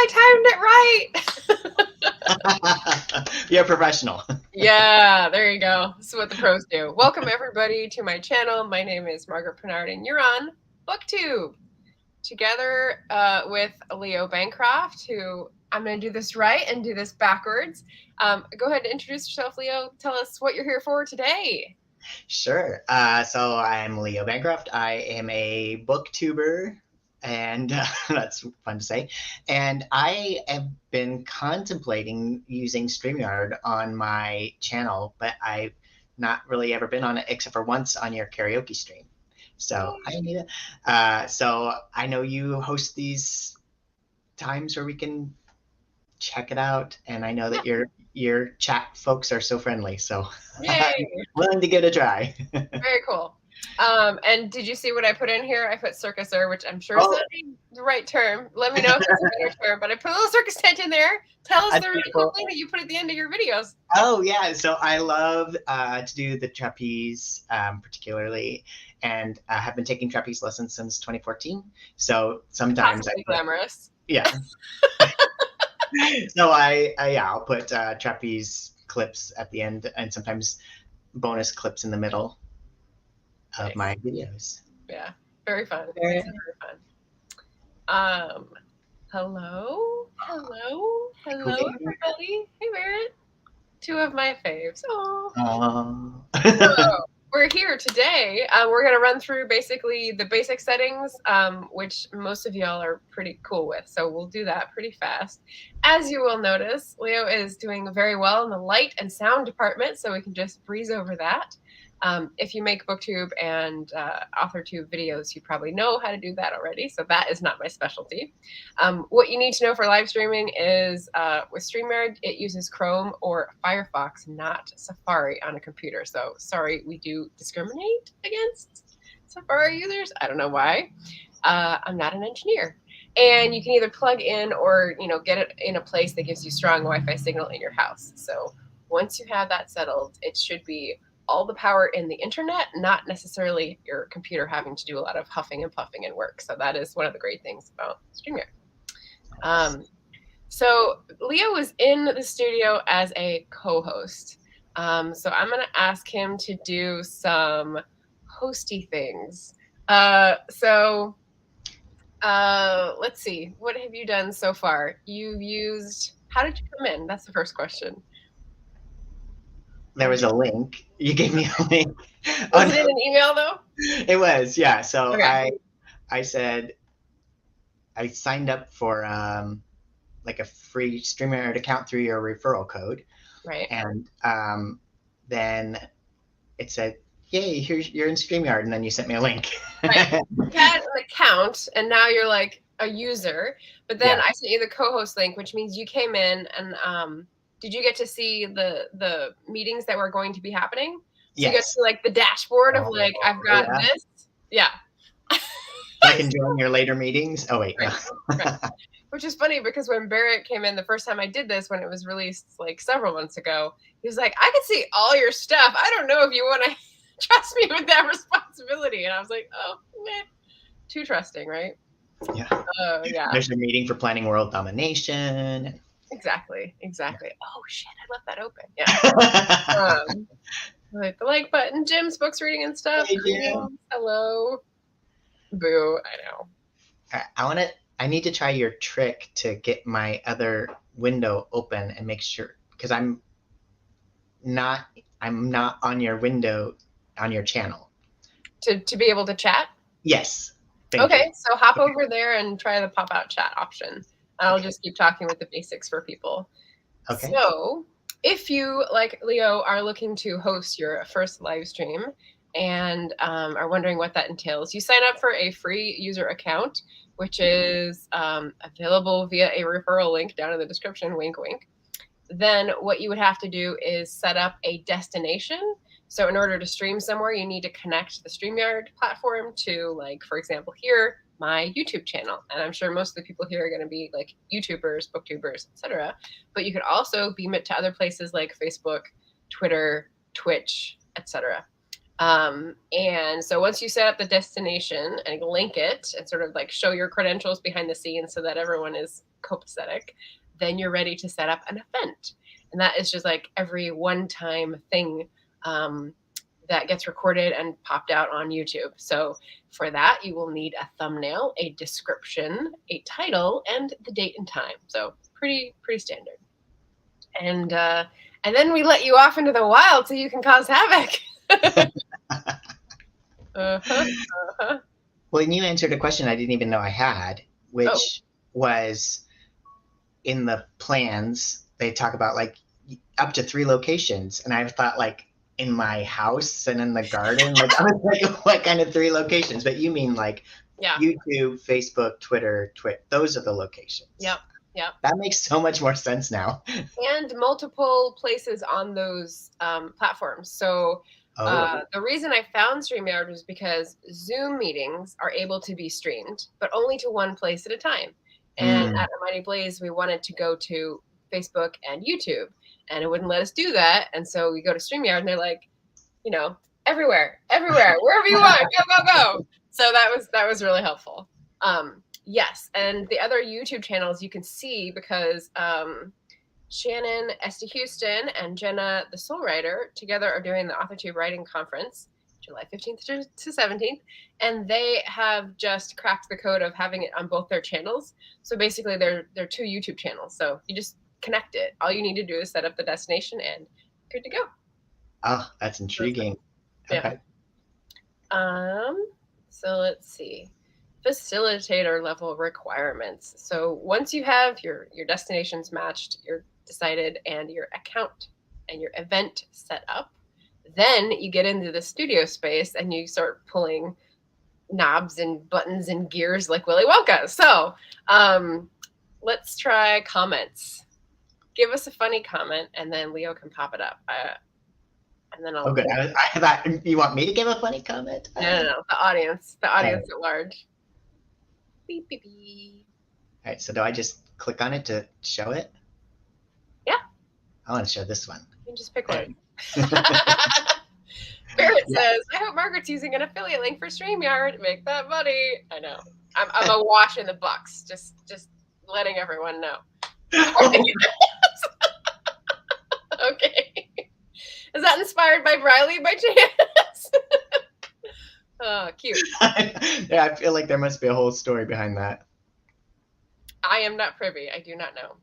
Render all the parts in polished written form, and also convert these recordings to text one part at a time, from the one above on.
I timed it right. You're a professional. Yeah, there you go. This is what the pros do. Welcome everybody to my channel. My name is Margaret Pernard and you're on BookTube. Together with Leo Bancroft, who I'm going to do this right and do this backwards. Go ahead and introduce yourself, Leo. Tell us what you're here for today. Sure. So I'm Leo Bancroft. I am a booktuber, and that's fun to say. And I have been contemplating using Streamyard on my channel, but I've not really ever been on it except for once on your karaoke stream. So so I know you host these times where we can check it out, and I know that your chat folks are so friendly, so I'm willing to give it a try. Very cool. And did you see what I put in here? I put circuser, which I'm sure is not the right term. Let me know if it's a better term, but I put a little circus tent in there. Tell us the really cool thing that you put at the end of your videos. Oh yeah, so I love to do the trapeze particularly, and I have been taking trapeze lessons since 2014. So sometimes glamorous. Yeah. So I'll put trapeze clips at the end and sometimes bonus clips in the middle of my videos. Yeah, very fun. Very fun. Hello, everybody. Hey, Barrett. Two of my faves. Oh. So, we're here today. We're going to run through basically the basic settings, which most of y'all are pretty cool with. So we'll do that pretty fast. As you will notice, Leo is doing very well in the light and sound department, so we can just breeze over that. If you make booktube and authortube videos, you probably know how to do that already, so that is not my specialty. What you need to know for live streaming is with Streamyard, it uses Chrome or Firefox, not Safari on a computer. So sorry, we do discriminate against Safari users. I don't know why. I'm not an engineer. And you can either plug in or get it in a place that gives you strong Wi-Fi signal in your house. So once you have that settled, it should be all the power in the internet, not necessarily your computer having to do a lot of huffing and puffing and work. So that is one of the great things about Streamyard. So Leo was in the studio as a co-host. So I'm going to ask him to do some hosty things. Let's see. What have you done so far? How did you come in? That's the first question. There was a link. You gave me a link. Was it in an email though? It was, yeah. So okay. I said I signed up for like a free Streamyard account through your referral code. Right. And then it said, "Yay, you're in Streamyard," and then you sent me a link. Right. You had an account, and now you're like a user. But then I sent you the co-host link, which means you came in and did you get to see the meetings that were going to be happening? So you get to like the dashboard of like, I've got this. Yeah. I can join your later meetings. Oh wait. Right. Which is funny because when Barrett came in the first time I did this, when it was released like several months ago, he was like, I can see all your stuff. I don't know if you want to trust me with that responsibility. And I was like, oh, meh. Too trusting, right? Yeah. Yeah. There's a meeting for planning world domination. Exactly. Oh shit, I left that open. Yeah. Like the like button, Jim's books reading and stuff. Hey, Jim. Hello. Boo. I know. I need to try your trick to get my other window open and make sure, because I'm not on your window on your channel. To be able to chat? Yes. Okay, so hop over there and try the pop-out chat option. I'll just keep talking with the basics for people. Okay. So if you, like Leo, are looking to host your first live stream and are wondering what that entails, you sign up for a free user account, which is available via a referral link down in the description, wink, wink. Then what you would have to do is set up a destination. So in order to stream somewhere, you need to connect the Streamyard platform to, like, for example, here, my YouTube channel. And I'm sure most of the people here are going to be like YouTubers, booktubers, etc. But you could also beam it to other places like Facebook, Twitter, Twitch, etc. And so once you set up the destination and link it and sort of like show your credentials behind the scenes so that everyone is copacetic, then you're ready to set up an event. And that is just like every one-time thing that gets recorded and popped out on YouTube. So for that, you will need a thumbnail, a description, a title, and the date and time. So pretty standard. And then we let you off into the wild so you can cause havoc. Well, and you answered a question I didn't even know I had, which was in the plans, they talk about like up to 3 locations. And I thought like in my house and in the garden, like I was like, what kind of 3 locations? But you mean like YouTube, Facebook, Twitter, those are the locations. Yep. That makes so much more sense now. And multiple places on those platforms. So the reason I found Streamyard was because Zoom meetings are able to be streamed, but only to one place at a time. And at Mighty Blaze, we wanted to go to Facebook and YouTube, and it wouldn't let us do that. And so we go to Streamyard, and they're like, everywhere, wherever you want, go. So that was really helpful. Yes, and the other YouTube channels you can see because Shannon, Esty Houston, and Jenna, the Soul Writer, together are doing the AuthorTube Writing Conference, July 15th to 17th, and they have just cracked the code of having it on both their channels. So basically, they're 2 YouTube channels. So you just connect it. All you need to do is set up the destination, and good to go. Oh, that's intriguing. Yeah. Okay. So let's see. Facilitator level requirements. So once you have your destinations matched, you're decided, and your account and your event set up, then you get into the studio space and you start pulling knobs and buttons and gears like Willy Wonka. So let's try comments. Give us a funny comment, and then Leo can pop it up. And then I'll. Oh, good. I thought you want me to give a funny comment. No. The audience at large. Beep, beep, beep. All right. So do I just click on it to show it? Yeah. I want to show this one. You can just pick one. Barrett says, I hope Margaret's using an affiliate link for StreamYard. Make that money. I know. I'm a wash in the bucks. Just letting everyone know. Okay. Is that inspired by Briley by chance? Oh, cute. Yeah, I feel like there must be a whole story behind that. I am not privy. I do not know.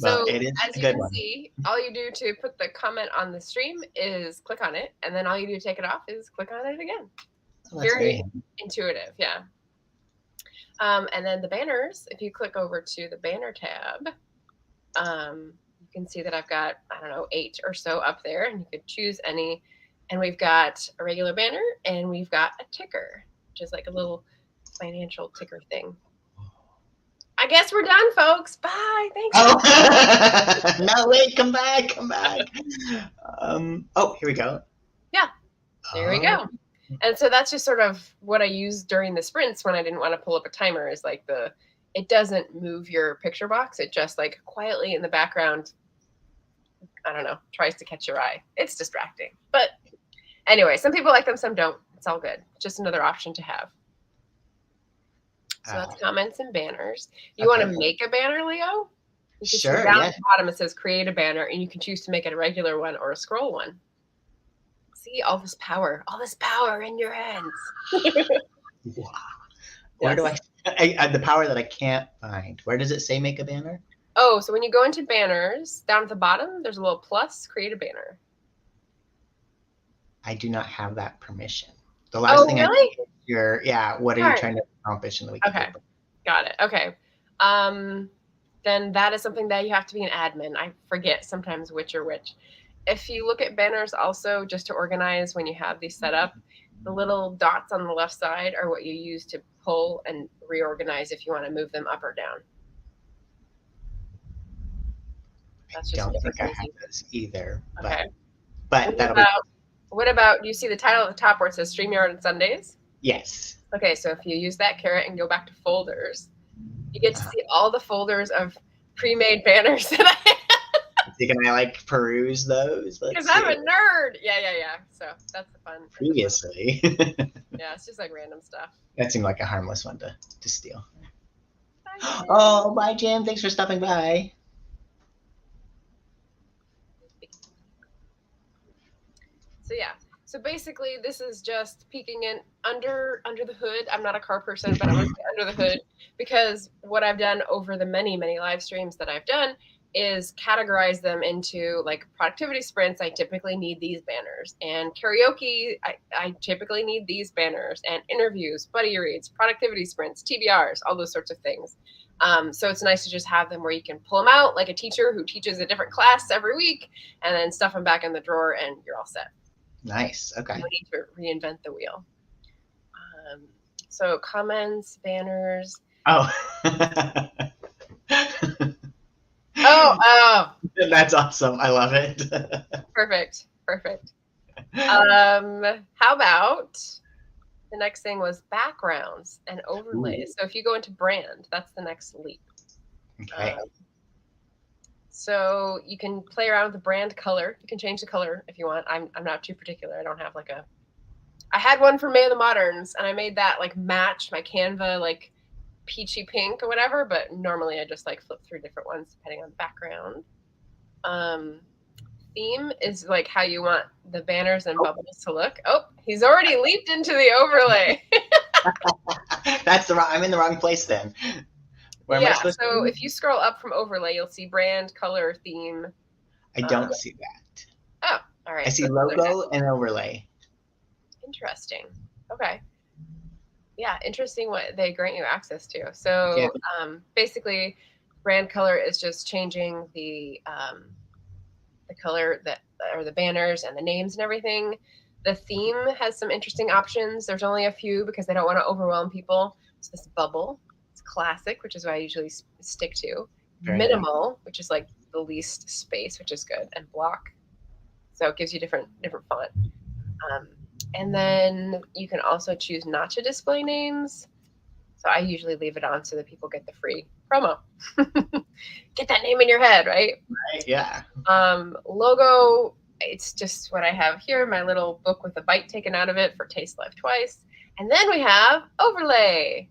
Well, So it is as you can see, all you do to put the comment on the stream is click on it, and then all you do to take it off is click on it again. Oh, very intuitive, yeah. And then the banners, if you click over to the banner tab, you can see that I've got, 8 or so up there, and you could choose any. And we've got a regular banner, and we've got a ticker, which is like a little financial ticker thing. I guess we're done, folks. Bye. Thanks. Oh. No, wait, come back. Oh, here we go. Yeah, there we go. And so that's just sort of what I used during the sprints when I didn't want to pull up a timer, is like it doesn't move your picture box. It just like quietly in the background, tries to catch your eye. It's distracting. But anyway, some people like them, some don't. It's all good. Just another option to have. So that's comments and banners. You want to make a banner, Leo? Sure. Down at the bottom, it says create a banner, and you can choose to make it a regular one or a scroll one. See all this power in your hands. Wow. Where do I the power that I can't find? Where does it say make a banner? Oh, so when you go into banners, down at the bottom, there's a little plus, create a banner. I do not have that permission. The last thing really? What are you trying to accomplish in the weekend? Okay, got it. Okay. Then that is something that you have to be an admin. I forget sometimes which or which. If you look at banners also, just to organize when you have these set up, the little dots on the left side are what you use to pull and reorganize if you want to move them up or down. That's just I don't think I have those either. Okay. But what about, you see the title at the top where it says StreamYard on Sundays? Yes. Okay, so if you use that caret and go back to folders, you get to see all the folders of pre-made banners that I have. see, can I like peruse those? Because I'm a nerd. Yeah. So that's the fun. Previously. Yeah, it's just like random stuff. That seemed like a harmless one to steal. Bye, oh, bye, Jim. Thanks for stopping by. So yeah. So basically, this is just peeking in under the hood. I'm not a car person, but I'm under the hood because what I've done over the many live streams that I've done is categorize them into like productivity sprints. I typically need these banners, and karaoke. I typically need these banners, and interviews, buddy reads, productivity sprints, TBRs, all those sorts of things. So it's nice to just have them where you can pull them out like a teacher who teaches a different class every week, and then stuff them back in the drawer, and you're all set. Nice. Okay. No need to reinvent the wheel. So comments, banners. Oh. Oh. That's awesome. I love it. Perfect. How about the next thing was backgrounds and overlays. Ooh. So if you go into brand, that's the next leap. Okay. So you can play around with the brand color. You can change the color if you want. I'm not too particular. I don't have like I had one for May of the Moderns, and I made that like match my Canva like peachy pink or whatever, but normally I just like flip through different ones depending on the background. Theme is like how you want the banners and bubbles to look. Oh, he's already leaped into the overlay. I'm in the wrong place then. Yeah, so if you scroll up from overlay, you'll see brand, color, theme. I don't see that. Oh, all right. I see logo and overlay. Interesting. Okay. Yeah, interesting what they grant you access to. So basically, brand color is just changing the color that or the banners and the names and everything. The theme has some interesting options. There's only a few because they don't want to overwhelm people. So this bubble. Classic, which is what I usually stick to. Very minimal, nice. Which is like the least space, which is good, and block. So it gives you different font. And then you can also choose not to display names. So I usually leave it on so that people get the free promo. Get that name in your head, right? Right. Yeah. Logo. It's just what I have here. My little book with a bite taken out of it for Taste Life Twice. And then we have overlay.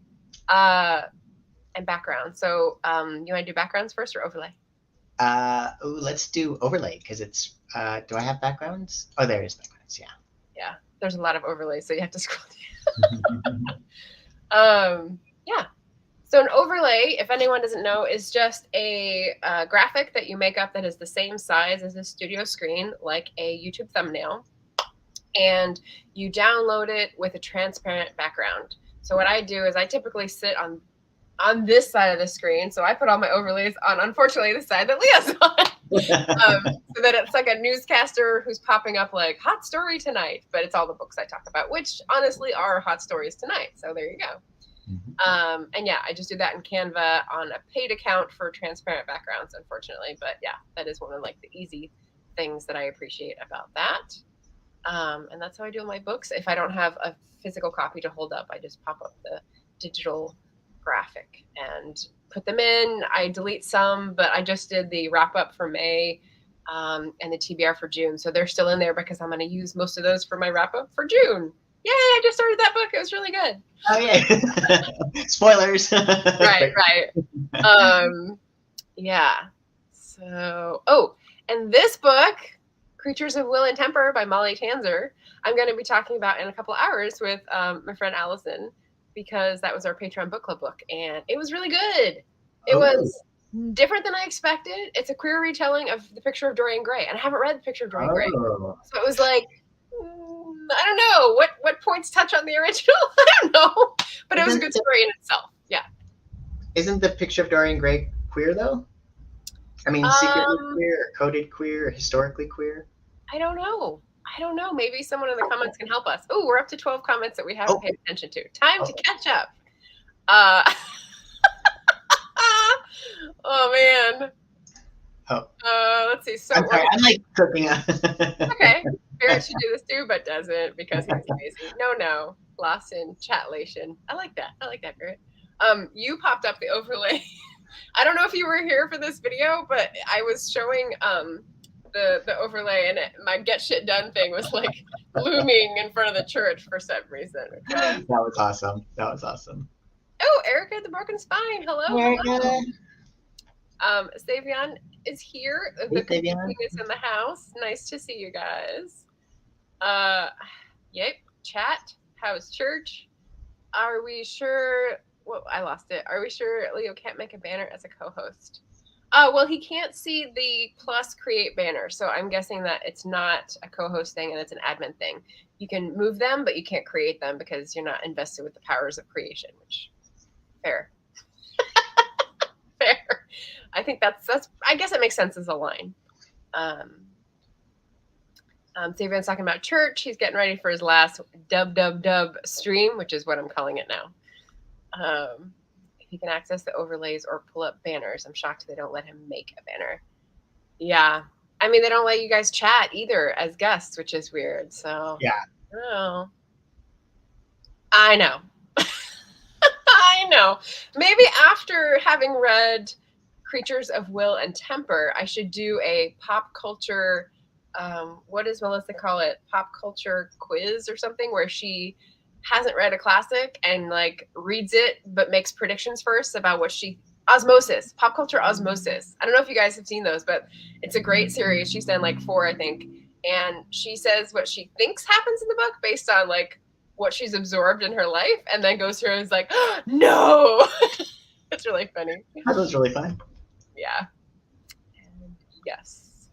And background. So you want to do backgrounds first or overlay? Let's do overlay because it's, do I have backgrounds? Oh, there is backgrounds. Yeah. Yeah. There's a lot of overlays, so you have to scroll down. Yeah. So an overlay, if anyone doesn't know, is just a graphic that you make up that is the same size as a studio screen, like a YouTube thumbnail. And you download it with a transparent background. So what I do is I typically sit on this side of the screen. So I put all my overlays on, unfortunately, the side that Leah's on. So that it's like a newscaster who's popping up like, hot story tonight. But it's all the books I talk about, which honestly are hot stories tonight. So there you go. Mm-hmm. And yeah, I just do that in Canva on a paid account for transparent backgrounds, unfortunately. But yeah, that is one of like the easy things that I appreciate about that. And that's how I do my books. If I don't have a physical copy to hold up, I just pop up the digital graphic and put them in. I delete some, but I just did the wrap up for May and the TBR for June. So they're still in there because I'm going to use most of those for my wrap up for June. Yay, I just started that book. It was really good. Oh, yeah. Spoilers. Right. Yeah. So, and this book, Creatures of Will and Temper by Molly Tanzer, I'm going to be talking about in a couple hours with my friend Allison, because that was our Patreon book club book, and it was really good. It was different than I expected. It's a queer retelling of The Picture of Dorian Gray, and I haven't read The Picture of Dorian Gray. So it was like, I don't know, what points touch on the original? I don't know, but it was a good story in itself. Yeah. Isn't The Picture of Dorian Gray queer, though? I mean, secretly queer, or coded queer, or historically queer? I don't know. Maybe someone in the comments can help us. Oh, we're up to 12 comments that we haven't paid attention to. Time to catch up. Oh, man. Let's see. So I'm sorry, I'm like cooking up. Okay. Barrett should do this too, but doesn't because he's lazy. No. Lost in chatlation. I like that, Barrett. You popped up the overlay I don't know if you were here for this video, but I was showing the overlay, and my get shit done thing was like looming in front of the church for some reason. That was awesome. That was awesome. Oh, Erica the Broken Spine. Hello. Erica. Hello. Savion is here. Hey, the Savion. is in the house. Nice to see you guys. Yep. Chat. How's church? Are we sure? Well, I lost it. Are we sure Leo can't make a banner as a co-host? Well, he can't see the plus create banner, so I'm guessing that it's not a co-host thing and it's an admin thing. You can move them, but you can't create them because you're not invested with the powers of creation, which fair. Fair. I think that's I guess it makes sense as a line. Savion's talking about church. He's getting ready for his last dub stream, which is what I'm calling it now. If he can access the overlays or pull up banners, I'm shocked they don't let him make a banner. Yeah. I mean, they don't let you guys chat either as guests, which is weird. So yeah. Oh. I know. I know. Maybe after having read Creatures of Will and Temper, I should do a pop culture, what does Melissa call it? Pop culture quiz or something, where she hasn't read a classic and like reads it, but makes predictions first about what osmosis, pop culture osmosis. I don't know if you guys have seen those, but it's a great series. She's done like 4, I think. And she says what she thinks happens in the book based on like what she's absorbed in her life, and then goes through and is like, oh, no. It's really funny. That was really fun. Yeah. And yes.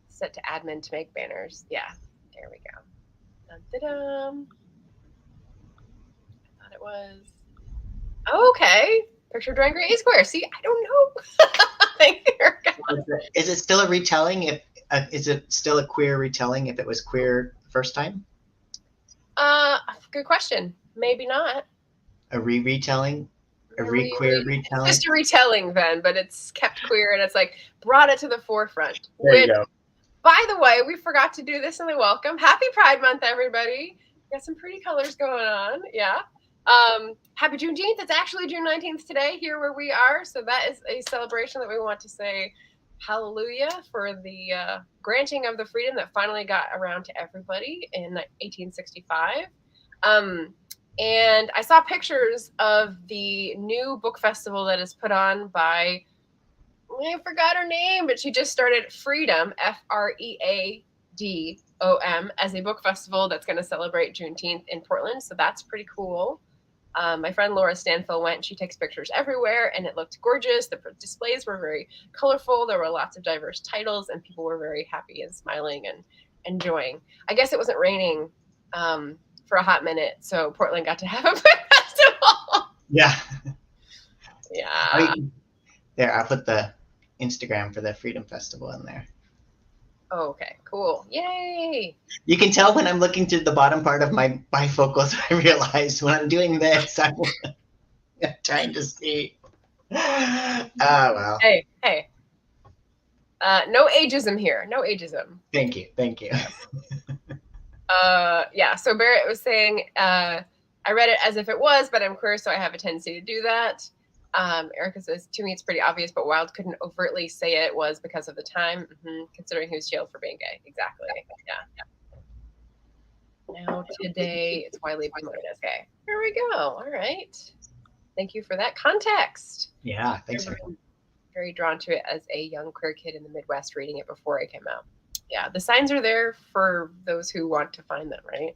Set to admin to make banners. Yeah. There we go. Dun-da-dum. I thought it was. Oh, okay. Picture drawing great A square. See, I don't know. Thank you. Is it still a retelling? Is it still a queer retelling if it was queer the first time? Good question. Maybe not. A retelling? A queer retelling? Just a retelling then, but it's kept queer and it's like brought it to the forefront. There you go. By the way, we forgot to do this in the welcome. Happy Pride Month, everybody. Got some pretty colors going on. Yeah. Happy Juneteenth. It's actually June 19th today here where we are. So that is a celebration that we want to say hallelujah for the granting of the freedom that finally got around to everybody in 1865. And I saw pictures of the new book festival that is put on by, I forgot her name, but she just started Freedom, Freadom, as a book festival that's going to celebrate Juneteenth in Portland. So that's pretty cool. My friend Laura Stanfill went. She takes pictures everywhere, and it looked gorgeous. The displays were very colorful. There were lots of diverse titles, and people were very happy and smiling and enjoying. I guess it wasn't raining for a hot minute, so Portland got to have a book festival. Yeah. Yeah. There, I'll put the Instagram for the Freedom Festival in there. Oh, okay, cool. Yay. You can tell when I'm looking to the bottom part of my bifocals, I realize when I'm doing this, I'm trying to see. Oh, well. Hey. No ageism here. No ageism. Thank you. Yeah, so Barrett was saying, I read it as if it was, but I'm queer, so I have a tendency to do that. Erica says, to me, it's pretty obvious, but Wilde couldn't overtly say it was because of the time, considering he was jailed for being gay. Exactly. Yeah. Now, today, it's widely promoted as gay. There we go. All right. Thank you for that context. Yeah, thanks. Very drawn to it as a young queer kid in the Midwest reading it before it came out. Yeah, the signs are there for those who want to find them, right?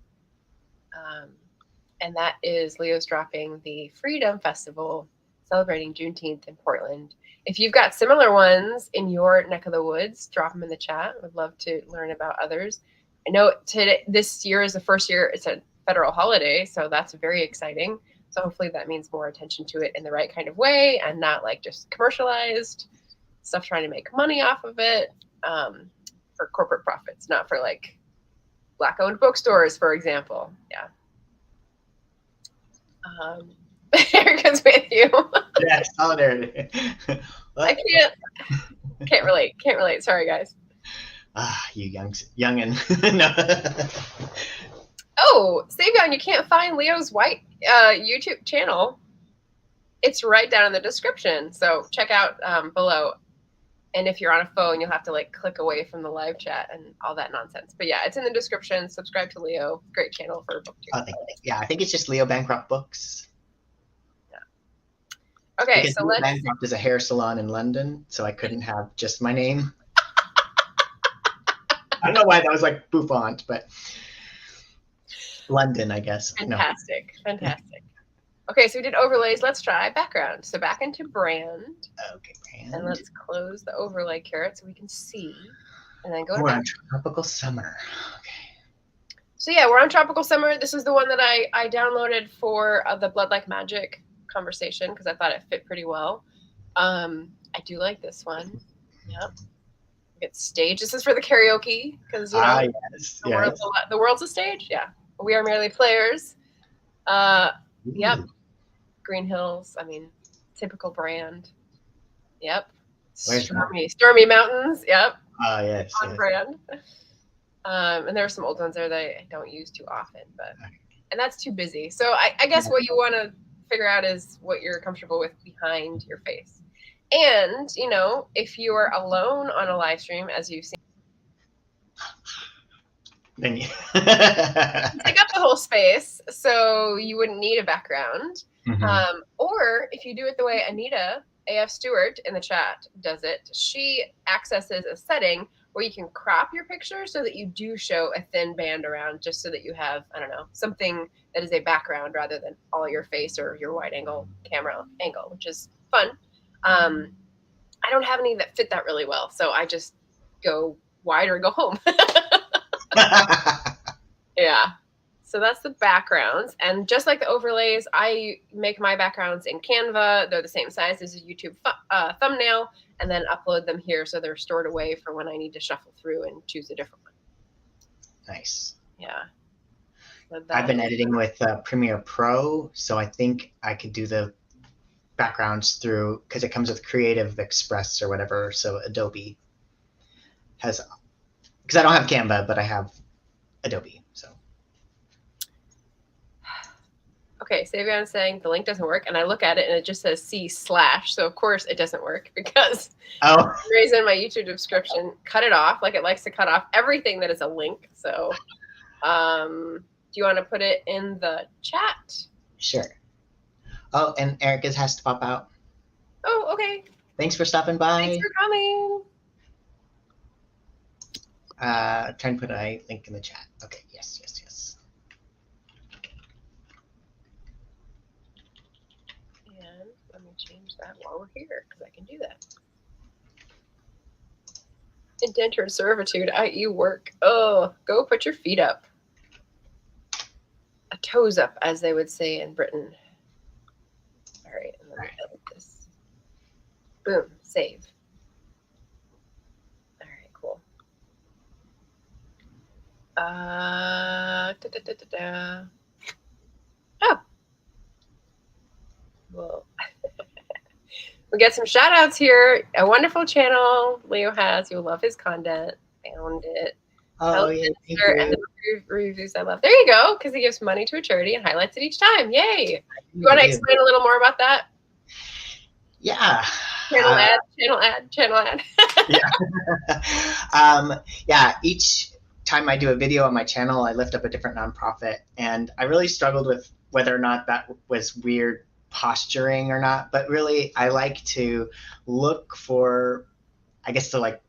And that is Leo's dropping the Freedom Festival celebrating Juneteenth in Portland. If you've got similar ones in your neck of the woods, drop them in the chat. Would love to learn about others. I know this year is the first year it's a federal holiday, so that's very exciting. So hopefully that means more attention to it in the right kind of way and not like just commercialized stuff trying to make money off of it for corporate profits, not for like Black-owned bookstores, for example. Yeah. Erica's with you. Yeah, solidarity. I can't relate. Sorry, guys. You youngin. No. Oh, Savion, you can't find Leo's white YouTube channel. It's right down in the description. So check out below. And if you're on a phone, you'll have to like click away from the live chat and all that nonsense. But yeah, it's in the description. Subscribe to Leo. Great channel for booktube. Yeah, I think it's just Leo Bancroft Books. Yeah. Okay, because so Leo Bancroft is a hair salon in London, so I couldn't have just my name. I don't know why that was like bouffant, but London, I guess. Fantastic, fantastic. Okay, so we did overlays. Let's try background. So back into brand. Okay, brand. And let's close the overlay carrot so we can see. And then go to on Tropical Summer. Okay. So yeah, we're on Tropical Summer. This is the one that I downloaded for the Blood Like Magic conversation because I thought it fit pretty well. I do like this one. Yep. Get stage. This is for the karaoke because you know yes, the world's a stage. Yeah, we are merely players. Yep. Green Hills. I mean, typical brand. Yep. Stormy Mountains. Yep. Oh yes. On brand. And there are some old ones there that I don't use too often, and that's too busy. So I guess what you want to figure out is what you're comfortable with behind your face. And, you know, if you are alone on a live stream, as you've seen, then you take up the whole space, so you wouldn't need a background. Mm-hmm. Or if you do it the way Anita AF Stewart in the chat does it, she accesses a setting where you can crop your picture so that you do show a thin band around, just so that you have, I don't know, something that is a background rather than all your face or your wide angle camera angle, which is fun. I don't have any that fit that really well, so I just go wide or go home. Yeah. So that's the backgrounds. And just like the overlays, I make my backgrounds in Canva. They're the same size as a YouTube thumbnail, and then upload them here so they're stored away for when I need to shuffle through and choose a different one. Nice. Yeah. So I've been editing with Premiere Pro, so I think I could do the backgrounds through, because it comes with Creative Express or whatever. So Adobe has, because I don't have Canva, but I have Adobe. So. Okay, Savion's saying the link doesn't work, and I look at it and it just says C/. So of course it doesn't work because for some reason my YouTube description cut it off. Like it likes to cut off everything that is a link. So do you want to put it in the chat? Sure. Oh, and Erica's has to pop out. Oh, okay. Thanks for stopping by. Thanks for coming. Trying to put a link in the chat. Okay, yes. And let me change that while we're here, because I can do that. Indentured servitude, i.e. work. Oh, go put your feet up. A toes up, as they would say in Britain. All right, and then edit this. Boom, save. All right, cool. Oh. Whoa. We get some shout outs here. A wonderful channel Leo has. You'll love his content. Found it. Oh, yeah. And the reviews I love. There you go, because he gives money to a charity and highlights it each time. Yay. You want to explain a little more about that? Yeah. Channel ad. Yeah. Each time I do a video on my channel, I lift up a different nonprofit. And I really struggled with whether or not that was weird posturing or not. But really, I like to look for, I guess to like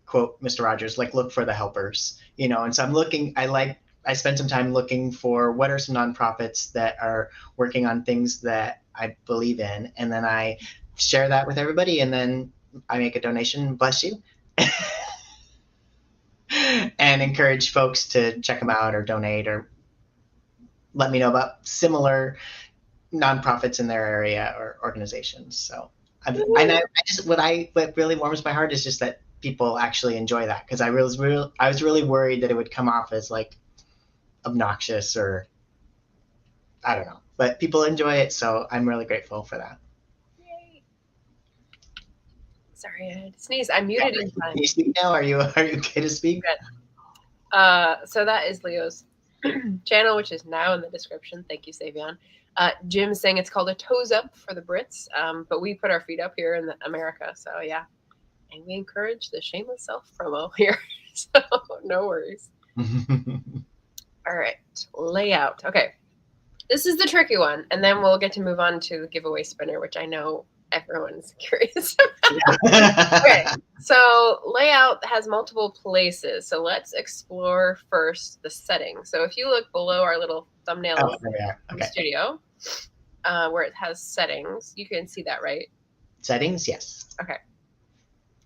quote Mr. Rogers, like look for the helpers, you know. And so I spend some time looking for what are some nonprofits that are working on things that I believe in. And then I share that with everybody, and then I make a donation, bless you, and encourage folks to check them out or donate or let me know about similar nonprofits in their area or organizations. So what really warms my heart is just that people actually enjoy that, because I was really worried that it would come off as like obnoxious or I don't know, but people enjoy it, so I'm really grateful for that. Sorry, I had to sneeze. I muted in time. Can you speak now? Are you okay to speak? So that is Leo's channel, which is now in the description. Thank you, Savion. Jim's saying it's called a toes up for the Brits, but we put our feet up here in America. So yeah, and we encourage the shameless self promo here. So no worries. All right, layout. Okay, this is the tricky one, and then we'll get to move on to the giveaway spinner, which I know everyone's curious about. Okay, so layout has multiple places. So let's explore first the settings. So if you look below our little thumbnail in the studio, where it has settings, you can see that, right? Settings, yes. Okay.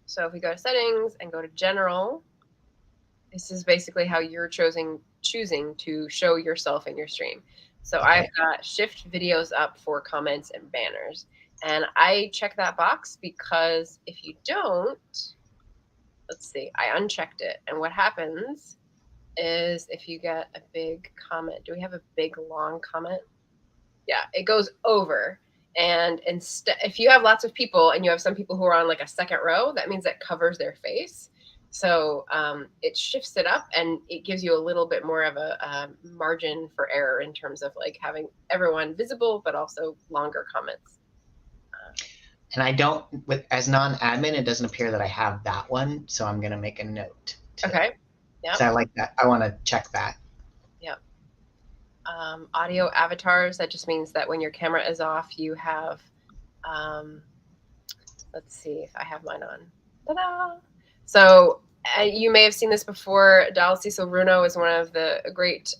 So if we go to settings and go to general, this is basically how you're choosing to show yourself in your stream. So okay. I've got shift videos up for comments and banners. And I check that box because if you don't, let's see, I unchecked it. And what happens is if you get a big comment, do we have a big long comment? Yeah, it goes over. And instead, if you have lots of people and you have some people who are on like a second row, that means that covers their face. So it shifts it up and it gives you a little bit more of a margin for error in terms of like having everyone visible, but also longer comments. And I don't, as non-admin, it doesn't appear that I have that one. So I'm going to make a note. Okay. Yeah. So I like that. I want to check that. Yep. Audio avatars, that just means that when your camera is off, you have, let's see if I have mine on. Ta-da! So you may have seen this before. Dal Cecil Bruno is one of the great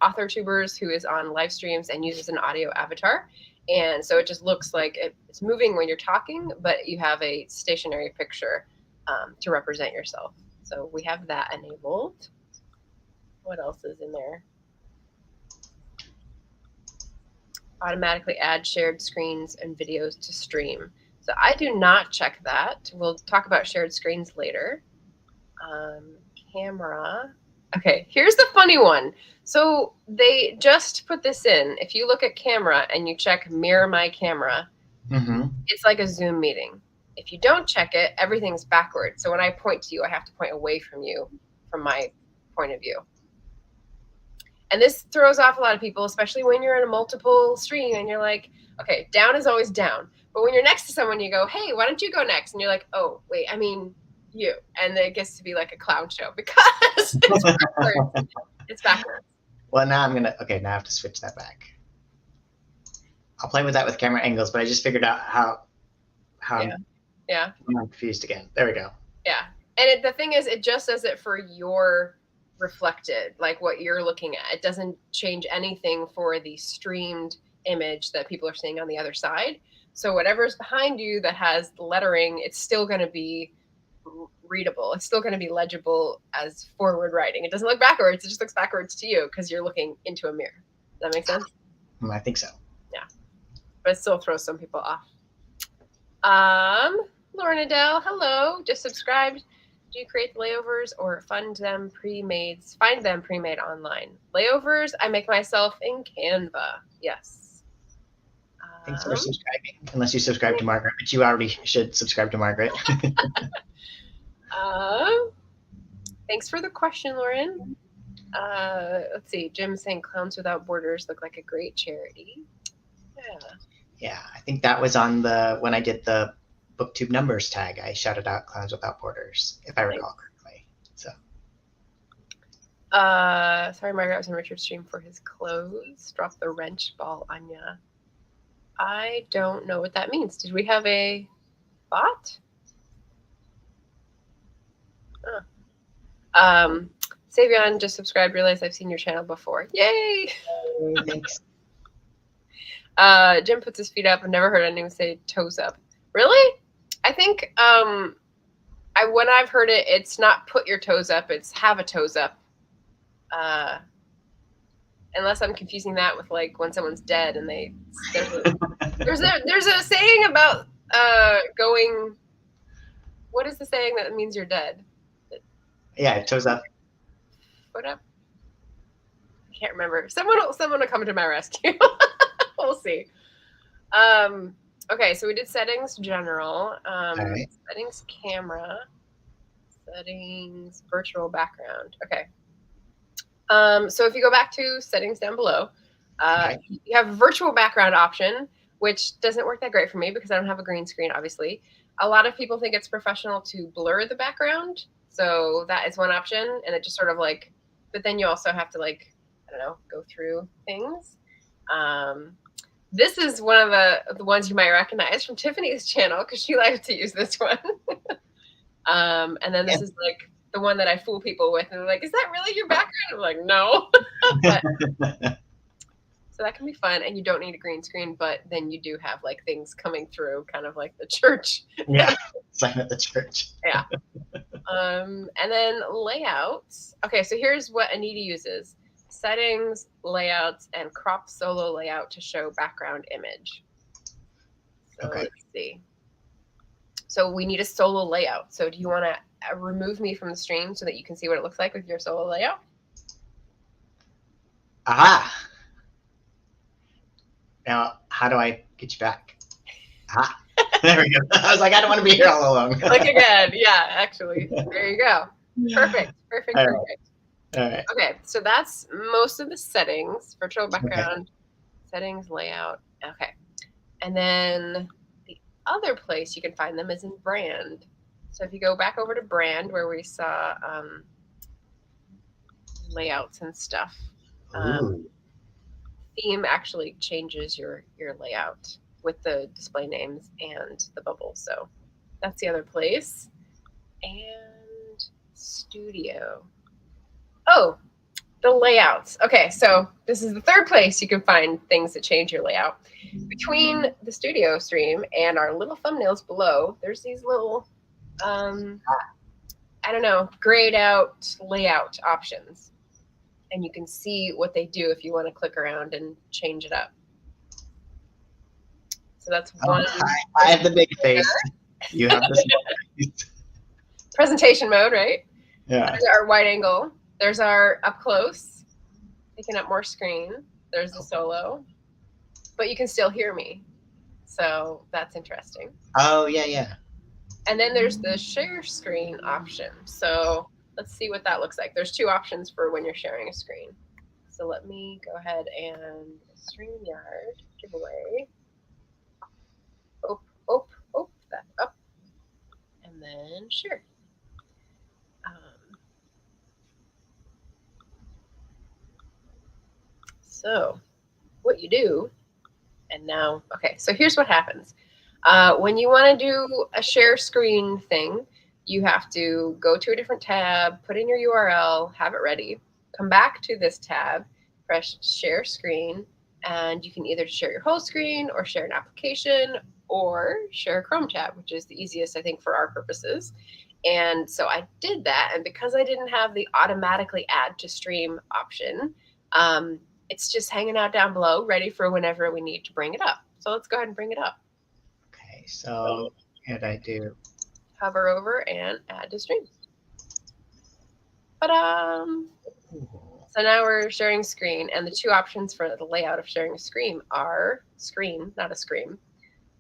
author tubers who is on live streams and uses an audio avatar. And so it just looks like it's moving when you're talking, but you have a stationary picture to represent yourself. So we have that enabled. What else is in there? Automatically add shared screens and videos to stream. So I do not check that. We'll talk about shared screens later. Camera. Okay, here's the funny one. So they just put this in. If you look at camera and you check mirror my camera, it's like a Zoom meeting. If you don't check it, everything's backwards. So when I point to you, I have to point away from you from my point of view. And this throws off a lot of people, especially when you're in a multiple stream and you're like, okay, down is always down. But when you're next to someone, you go, hey, why don't you go next? And you're like, oh, wait, I mean you. And then it gets to be like a clown show because it's backwards. It's backwards. Well, now now I have to switch that back. I'll play with that with camera angles, but I just figured out how yeah. I'm confused again. There we go. Yeah. And the thing is, it just does it for your reflected, like what you're looking at. It doesn't change anything for the streamed image that people are seeing on the other side. So whatever's behind you that has lettering, it's still going to be readable. It's still going to be legible as forward writing. It doesn't look backwards. It just looks backwards to you because you're looking into a mirror. Does that make sense? I think so. Yeah. But it still throws some people off. Lauren Adele, hello. Just subscribed. Do you create the layovers or find them pre-made online? Layovers, I make myself in Canva. Yes. Thanks for subscribing. Unless you subscribe to Margaret, but you already should subscribe to Margaret. Thanks for the question, Lauren. Let's see. Jim's saying Clowns Without Borders look like a great charity. Yeah. Yeah, I think that was on when I did the BookTube numbers tag. I shouted out Clowns Without Borders, if I recall correctly. So. Sorry, Margaret, I was in Richard's stream for his clothes. Drop the wrench ball, Anya. I don't know what that means. Did we have a bot? Savion just subscribed, realized I've seen your channel before. Yay! Thanks. Jim puts his feet up. I've never heard anyone say toes up. Really? I think when I've heard it, it's not put your toes up, it's have a toes up. Unless I'm confusing that with like when someone's dead and there's a saying about going. What is the saying that means you're dead? Yeah, toes up. Foot up. I can't remember. Someone will come to my rescue. We'll see. Okay, so we did settings general, right. Settings camera, settings virtual background. Okay. So if you go back to settings down below, Okay. You have a virtual background option, which doesn't work that great for me because I don't have a green screen, obviously. A lot of people think it's professional to blur the background. So that is one option. And it just sort of like, but then you also have to like, I don't know, go through things. This is one of the ones you might recognize from Tiffany's channel because she likes to use this one. And then this is like the one that I fool people with. And they're like, is that really your background? I'm like, no. But, so that can be fun. And you don't need a green screen, but then you do have like things coming through kind of like the church. Yeah, sign at the church. Yeah. And then layouts. Okay, so here's what Anita uses. Settings, layouts, and crop solo layout to show background image. So let's see. So we need a solo layout. So do you want to remove me from the stream so that you can see what it looks like with your solo layout? Aha. Now, how do I get you back? Aha. There we go. I was like, I don't want to be here all alone. Click again. Yeah, actually. There you go. Perfect. Perfect. All perfect. All right. Okay, so that's most of the settings. Virtual background, settings, layout. Okay. And then the other place you can find them is in brand. So if you go back over to brand where we saw layouts and stuff, theme actually changes your layout with the display names and the bubbles. So that's the other place. And studio. Oh, the layouts. Okay, so this is the third place you can find things that change your layout. Between the studio stream and our little thumbnails below, there's these little, I don't know, grayed out layout options. And you can see what they do if you want to click around and change it up. So that's one. I have the big face. You have the small face. Presentation mode, right? Yeah. There's our wide angle. There's our up close, picking up more screen. There's the solo, but you can still hear me. So that's interesting. Oh, yeah, yeah. And then there's the share screen option. So let's see what that looks like. There's two options for when you're sharing a screen. So let me go ahead and Streamyard giveaway. That up. And then share. So what you do, and now, okay, so here's what happens. When you want to do a share screen thing, you have to go to a different tab, put in your URL, have it ready, come back to this tab, press share screen, and you can either share your whole screen or share an application or share a Chrome tab, which is the easiest, I think, for our purposes. And so I did that, and because I didn't have the automatically add to stream option, it's just hanging out down below, ready for whenever we need to bring it up. So let's go ahead and bring it up. Okay, so what I do? Hover over and add to stream. Ta-da! So now we're sharing screen, and the two options for the layout of sharing a screen are screen, not a screen,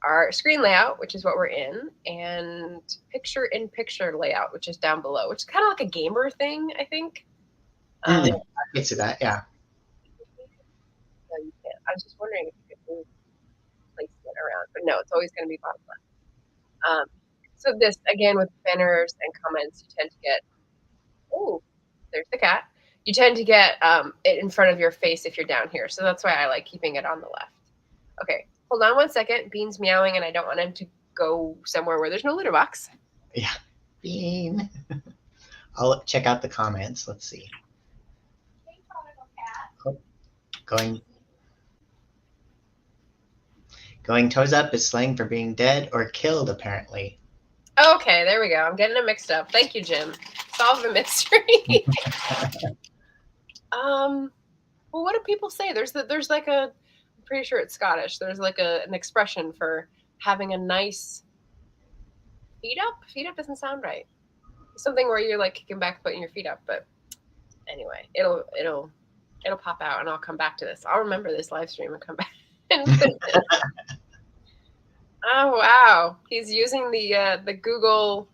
are screen layout, which is what we're in, and picture-in-picture layout, which is down below, which is kind of like a gamer thing, I think. I can see that, yeah. No, you can't. I was just wondering if you could move placement around, but no, it's always going to be bottom left. So this, again, with banners and comments, you tend to get, oh, there's the cat. You tend to get it in front of your face if you're down here. So that's why I like keeping it on the left. Okay, hold on 1 second. Bean's meowing, and I don't want him to go somewhere where there's no litter box. Yeah, Bean. I'll check out the comments. Let's see. Going toes up is slang for being dead or killed, apparently. Okay, there we go. I'm getting it mixed up. Thank you, Jim. Solve the mystery. Well, what do people say? There's like a, I'm pretty sure it's Scottish. There's like an expression for having a nice feet up. Feet up doesn't sound right. Something where you're like kicking back, putting your feet up. But anyway, it'll pop out, and I'll come back to this. I'll remember this live stream and come back. Oh wow, he's using the Google.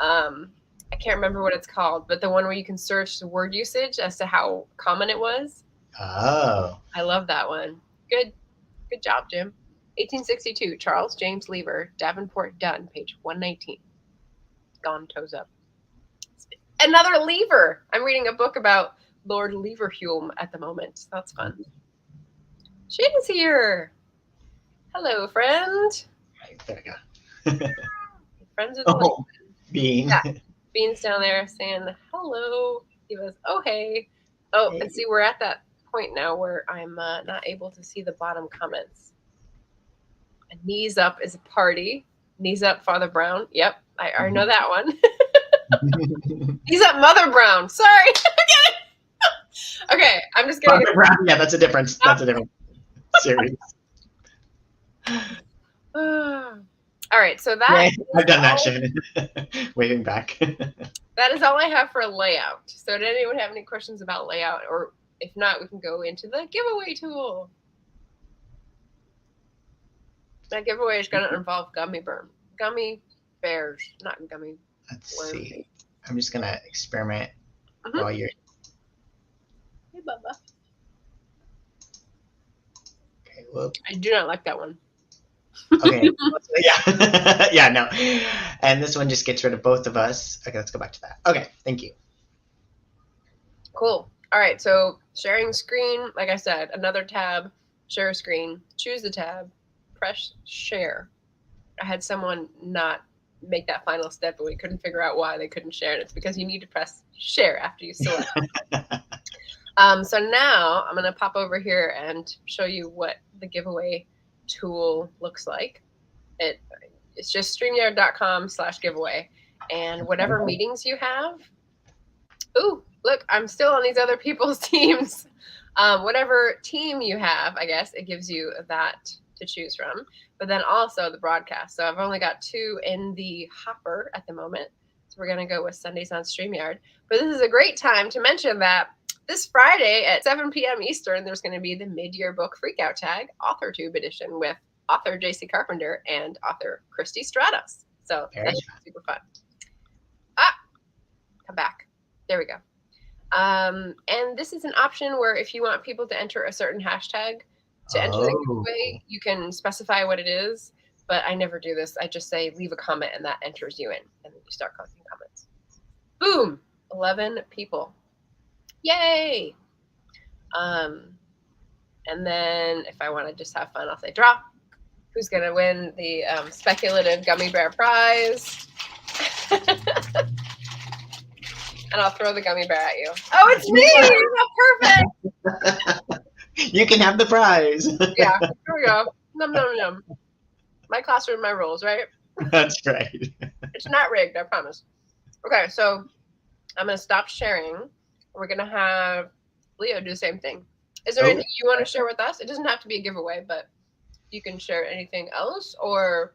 I can't remember what it's called, but the one where you can search the word usage as to how common it was. Oh. I love that one. Good job, Jim. 1862, Charles James Lever, Davenport Dunn, page 119. Gone toes up. Another Lever. I'm reading a book about Lord Leverhulme at the moment. That's fun. Shannon's here. Hello, friend. Right, there we go. Friends with the Bean. Yeah. Bean's down there saying hello. He goes, oh, hey. Oh, hey. And see, we're at that point now where I'm not able to see the bottom comments. And knees up is a party. Knees up, Father Brown. Yep, I know that one. Knees up, Mother Brown. Sorry. Okay, I'm just kidding. Father Brown. Yeah, that's a difference. That's a different series. All right, so that I've done that, Shannon. Waving back. That is all I have for layout. So did anyone have any questions about layout? Or if not, we can go into the giveaway tool. That giveaway is going to involve gummy bears, not gummy. Let's see. I'm just going to experiment while you're... Hey, Bubba. Okay, whoop. I do not like that one. Okay. Yeah. Yeah, no. And this one just gets rid of both of us. Okay, let's go back to that. Okay, thank you. Cool. All right, so sharing screen, like I said, another tab, share screen, choose the tab, press share. I had someone not make that final step, but we couldn't figure out why they couldn't share it. It's because you need to press share after you select. So now I'm going to pop over here and show you what the giveaway tool looks like. It's just streamyard.com/giveaway, and whatever meetings you have. Ooh, look, I'm still on these other people's teams. Whatever team you have, I guess it gives you that to choose from, but then also the broadcast. So I've only got 2 in the hopper at the moment, so we're going to go with Sundays on Streamyard. But this is a great time to mention that this Friday at 7 p.m. Eastern, there's going to be the mid-year book freakout tag, AuthorTube edition, with author J.C. Carpenter and author Christy Stratos. So that's super fun. Come back. There we go. And this is an option where if you want people to enter a certain hashtag to enter the giveaway, you can specify what it is. But I never do this. I just say leave a comment and that enters you in. And then you start collecting comments. Boom! 11 people. Yay! And then if I want to just have fun, I'll say draw. Who's going to win the speculative gummy bear prize? And I'll throw the gummy bear at you. Oh, it's me! Oh, perfect! You can have the prize. Yeah, here we go. Num, num, num. My classroom, my rules, right? That's right. It's not rigged, I promise. Okay, so I'm going to stop sharing. We're going to have Leo do the same thing. Is there anything you want to share with us? It doesn't have to be a giveaway, but you can share anything else, or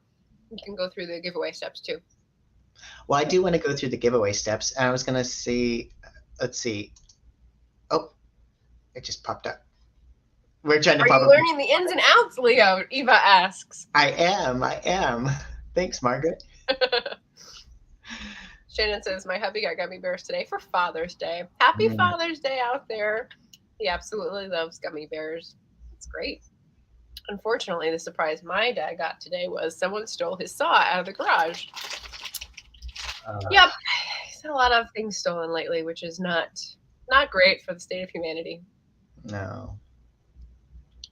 you can go through the giveaway steps too. Well, I do want to go through the giveaway steps. And I was going to see, let's see. Oh, it just popped up. We're trying to Are you learning the ins and outs, Leo? Eva asks. I am. Thanks, Margaret. Shannon says, my hubby got gummy bears today for Father's Day. Happy Father's Day out there. He absolutely loves gummy bears. It's great. Unfortunately, the surprise my dad got today was someone stole his saw out of the garage. Yep. He's had a lot of things stolen lately, which is not great for the state of humanity. No.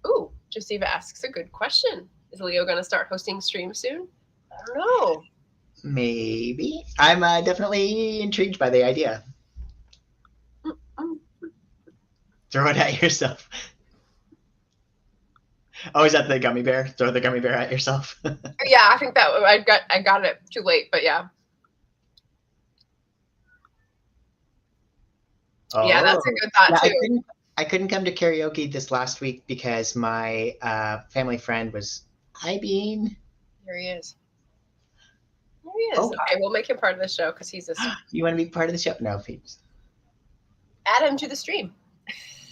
Ooh, Joseva asks a good question. Is Leo going to start hosting streams soon? I don't know. Maybe. I'm definitely intrigued by the idea. Throw it at yourself. Oh, is that the gummy bear? Throw the gummy bear at yourself. Yeah, I think that I got it too late, but yeah. Oh, yeah, that's a good thought too. I couldn't come to karaoke this last week because my family friend was Bean. Here he is. There he is. Okay, we'll make him part of the show because he's a. You want to be part of the show? No, please. Add him to the stream.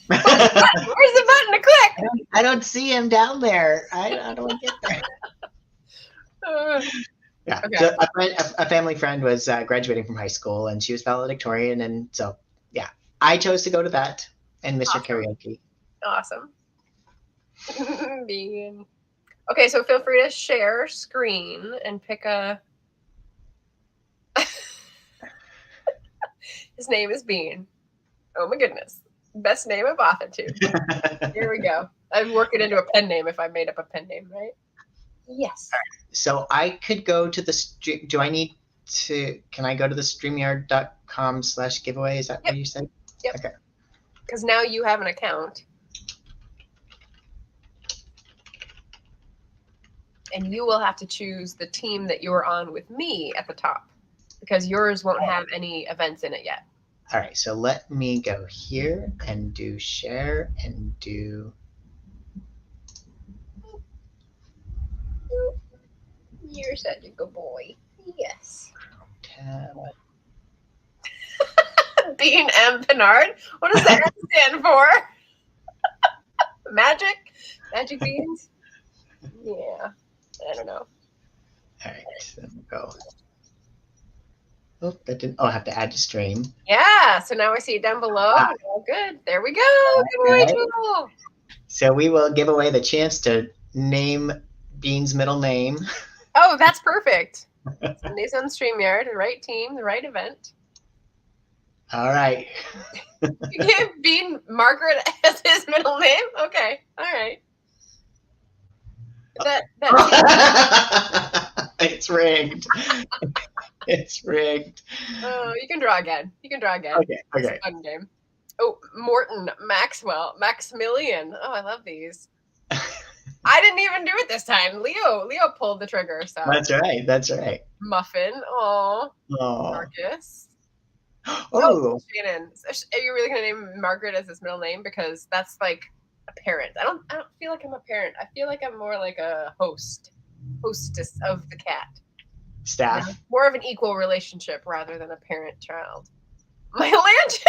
Where's the button to click? I don't see him down there. I don't want to get there. Yeah. Okay. So a family friend was graduating from high school, and she was valedictorian, and so yeah, I chose to go to that and Mr. Karaoke. Awesome. Bean. Okay, so feel free to share screen and pick a. His name is Bean. Oh my goodness. Best name of AuthorTube. Here we go. I'd work it into a pen name if I made up a pen name, right? Yes. So I could go to the stream. Do I need to? Can I go to the streamyard.com/giveaway? Is that what you said? Yep. Okay. Because now you have an account. And you will have to choose the team that you're on with me at the top. Because yours won't have any events in it yet. All right. So let me go here and do share and do. You're such a good boy. Yes. Tab. Bean M. Pinard? What does that stand for? Magic? Magic beans? Yeah. I don't know. All right. So go. Oh, that didn't. Oh, I have to add to stream. Yeah. So now I see it down below. Oh, good. There we go. Giveaway tool. So we will give away the chance to name Bean's middle name. Oh, that's perfect. Sunday's on StreamYard, the right team, the right event. All right. You give Bean Margaret as his middle name? Okay. All right. It's rigged. It's rigged. Oh, you can draw again. Okay. It's a fun game. Oh, Morton Maximilian. Oh, I love these. I didn't even do it this time. Leo pulled the trigger. So That's right. Muffin. Oh. Marcus. Oh, Shannon. Are you really gonna name Margaret as his middle name? Because that's like a parent. I don't feel like I'm a parent. I feel like I'm more like a hostess of the cat. Staff. You know, more of an equal relationship rather than a parent-child. My land.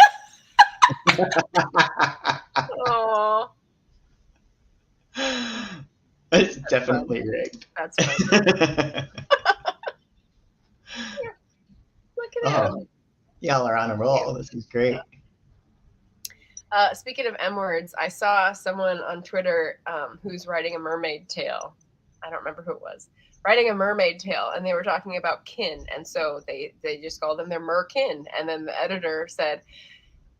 Oh. It's definitely rigged. That's fun. Look at him. Y'all are on a roll. This is great. Speaking of M words, I saw someone on Twitter who's writing a mermaid tale. I don't remember who it was. Writing a mermaid tale, and they were talking about kin, and so they just called them their merkin. And then the editor said,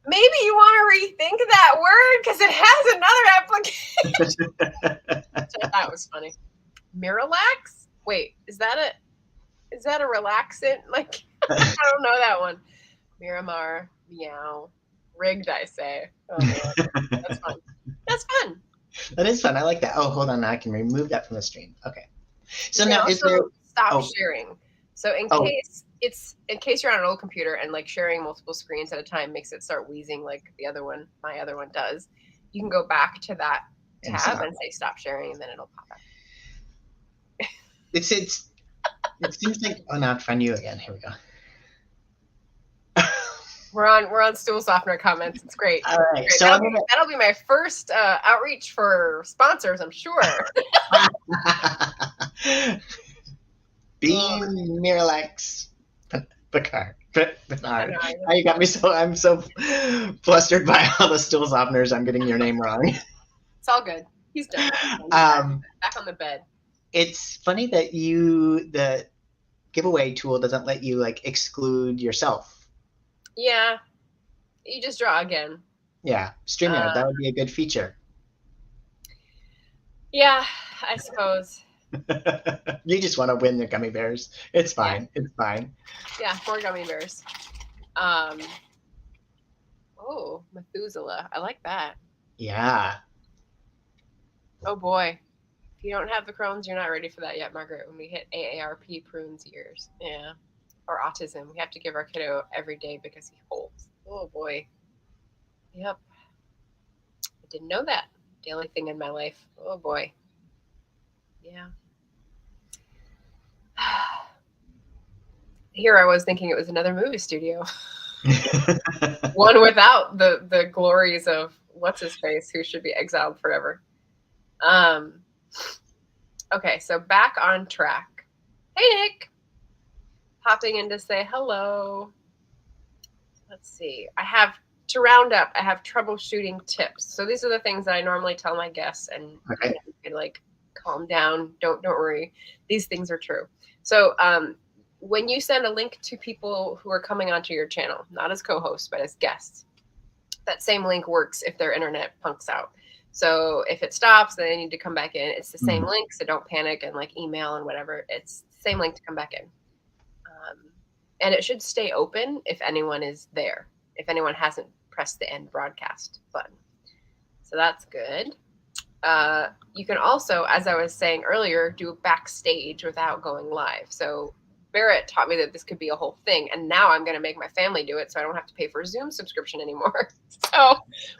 maybe you want to rethink that word because it has another application. Which I thought was funny. Miralax? Wait, is that a relaxant? Like, I don't know that one. Miramar, meow, rigged. I say. Oh, man. That's fun. That's fun. That is fun. I like that. Oh, hold on. I can remove that from the stream. Okay. So now is there stop sharing? So in case you're on an old computer and like sharing multiple screens at a time makes it start wheezing like my other one does, you can go back to that tab and say stop sharing, and then it'll pop up. It seems like now I have to find you again. Here we go. We're on stool softener comments. It's great. All right. Great. So that'll be my first outreach for sponsors, I'm sure. Bean Miralax Picard. Oh, you got me I'm so flustered by all the stool softeners. I'm getting your name wrong. It's all good. He's done. Back on the bed. It's funny that the giveaway tool doesn't let you like exclude yourself. Yeah, you just draw again. Yeah, StreamYard, that would be a good feature. Yeah, I suppose. You just want to win the gummy bears. It's fine. Yeah. It's fine. Yeah, more gummy bears. Oh, Methuselah. I like that. Yeah. Oh boy. If you don't have the Crohn's, you're not ready for that yet, Margaret. When we hit AARP prunes years. Yeah. Or autism. We have to give our kiddo every day because he holds. Oh boy. Yep. I didn't know that. Daily thing in my life. Oh boy. Yeah. Here I was thinking it was another movie studio. One without the glories of what's his face, who should be exiled forever. Okay, so back on track. Hey Nick. Popping in to say hello. Let's see. I have to round up, I have troubleshooting tips. So these are the things that I normally tell my guests, and Okay. you can like calm down. Don't worry. These things are true. So when you send a link to people who are coming onto your channel, not as co-hosts but as guests, that same link works if their internet punks out. So if it stops, then they need to come back in. It's the same link, so don't panic and like email and whatever. It's the same link to come back in. And it should stay open if anyone is there, if anyone hasn't pressed the end broadcast button. So that's good. You can also, as I was saying earlier, do backstage without going live. So Barrett taught me that this could be a whole thing, and now I'm going to make my family do it so I don't have to pay for a Zoom subscription anymore. So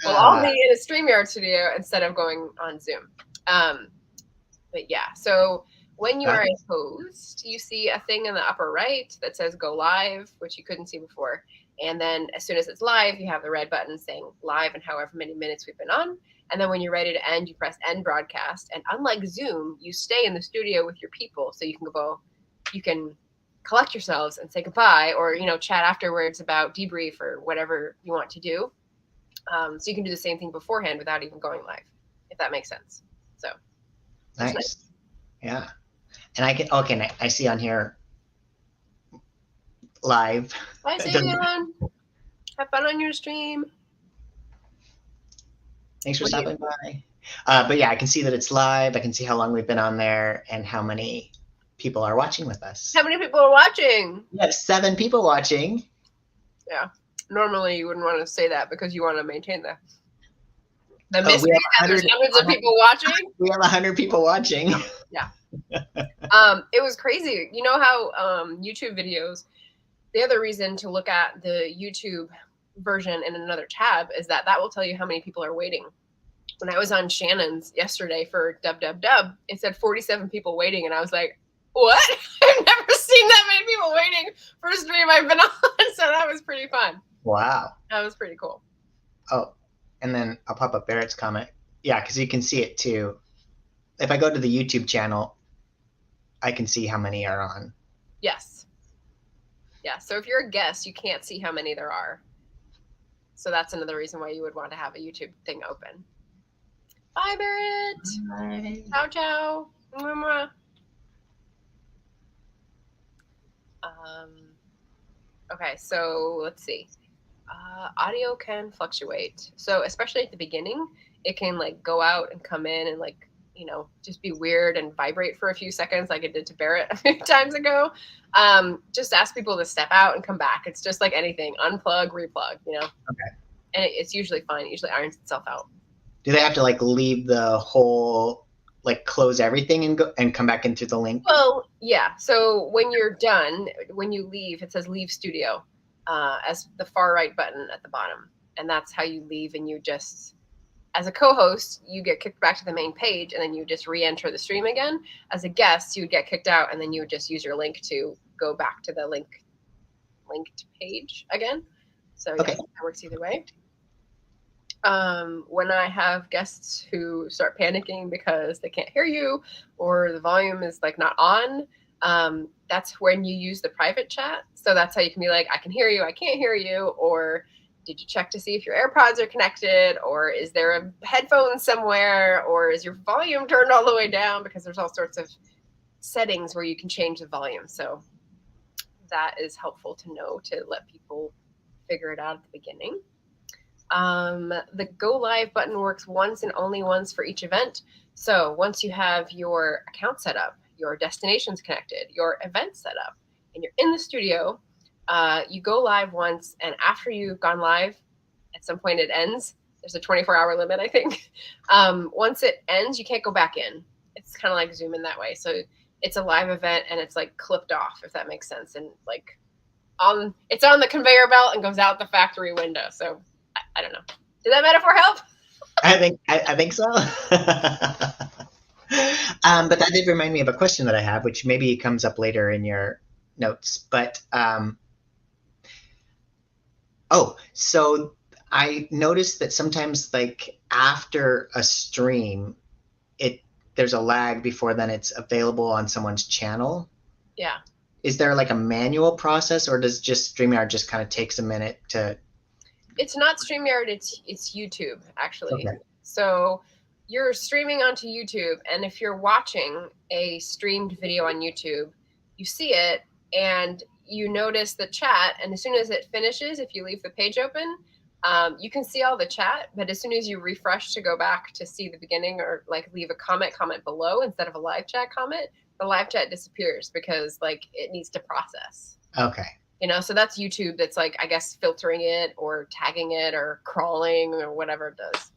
we'll all be in a StreamYard studio instead of going on Zoom. But yeah, so when you are a host, you see a thing in the upper right that says go live, which you couldn't see before. And then as soon as it's live, you have the red button saying live and however many minutes we've been on. And then when you're ready to end, you press end broadcast. And unlike Zoom, you stay in the studio with your people. So you can collect yourselves and say goodbye, or, chat afterwards about debrief or whatever you want to do. So you can do the same thing beforehand without even going live, if that makes sense. So nice. Yeah. And I see on here live. Bye, Sam. Have fun on your stream. Thanks for stopping by. But yeah, I can see that it's live. I can see how long we've been on there and how many people are watching with us. How many people are watching? We have 7 people watching. Yeah. Normally you wouldn't want to say that because you want to maintain the mystery that there's hundreds of people watching. We have 100 people watching. Yeah. It was crazy. You know how YouTube videos, the other reason to look at the YouTube version in another tab is that will tell you how many people are waiting. When I was on Shannon's yesterday for Dub, it said 47 people waiting, and I was like, what? I've never seen that many people waiting for a stream I've been on. So that was pretty fun. Wow. That was pretty cool. Oh, and then I'll pop up Barrett's comment. Yeah, because you can see it too. If I go to the YouTube channel, I can see how many are on. Yes. Yeah, so if you're a guest, you can't see how many there are. So that's another reason why you would want to have a YouTube thing open. Bye, Barrett. Bye. Ciao, ciao. Mwah. Okay, so let's see. Audio can fluctuate. So especially at the beginning, it can like go out and come in and like, just be weird and vibrate for a few seconds like it did to Barrett a few times ago. Just ask people to step out and come back. It's just like anything. Unplug, replug, Okay. And it's usually fine. It usually irons itself out. Do they have to like leave the whole, like close everything and go and come back in through the link? Well, yeah. So when you're done, when you leave, it says leave studio as the far right button at the bottom. And that's how you leave. And you just, as a co-host, you get kicked back to the main page and then you just re-enter the stream again. As a guest, you would get kicked out and then you would just use your link to go back to the linked page again. So okay. Yeah, that works either way. When I have guests who start panicking because they can't hear you or the volume is like not on, that's when you use the private chat. So that's how you can be like, I can hear you, I can't hear you, or did you check to see if your AirPods are connected, or is there a headphone somewhere, or is your volume turned all the way down? Because there's all sorts of settings where you can change the volume. So that is helpful to know to let people figure it out at the beginning. The go live button works once and only once for each event. So once you have your account set up, your destinations connected, your event set up, and you're in the studio, you go live once, and after you've gone live, at some point it ends. There's a 24-hour limit, I think. Once it ends, you can't go back in. It's kind of like Zoom in that way. So it's a live event, and it's like clipped off, if that makes sense. And like it's on the conveyor belt and goes out the factory window. So I don't know. Did that metaphor help? I think so. But that did remind me of a question that I have, which maybe comes up later in your notes. But so I noticed that sometimes, like after a stream, there's a lag before then it's available on someone's channel. Yeah. Is there like a manual process, or does Streamyard just kind of takes a minute to It's not StreamYard, it's YouTube, actually. Okay. So you're streaming onto YouTube, and if you're watching a streamed video on YouTube, you see it and you notice the chat, and as soon as it finishes, if you leave the page open, you can see all the chat, but as soon as you refresh to go back to see the beginning or like leave a comment below instead of a live chat comment, the live chat disappears because like it needs to process. Okay. You know, so that's YouTube that's like, I guess, filtering it or tagging it or crawling or whatever it does.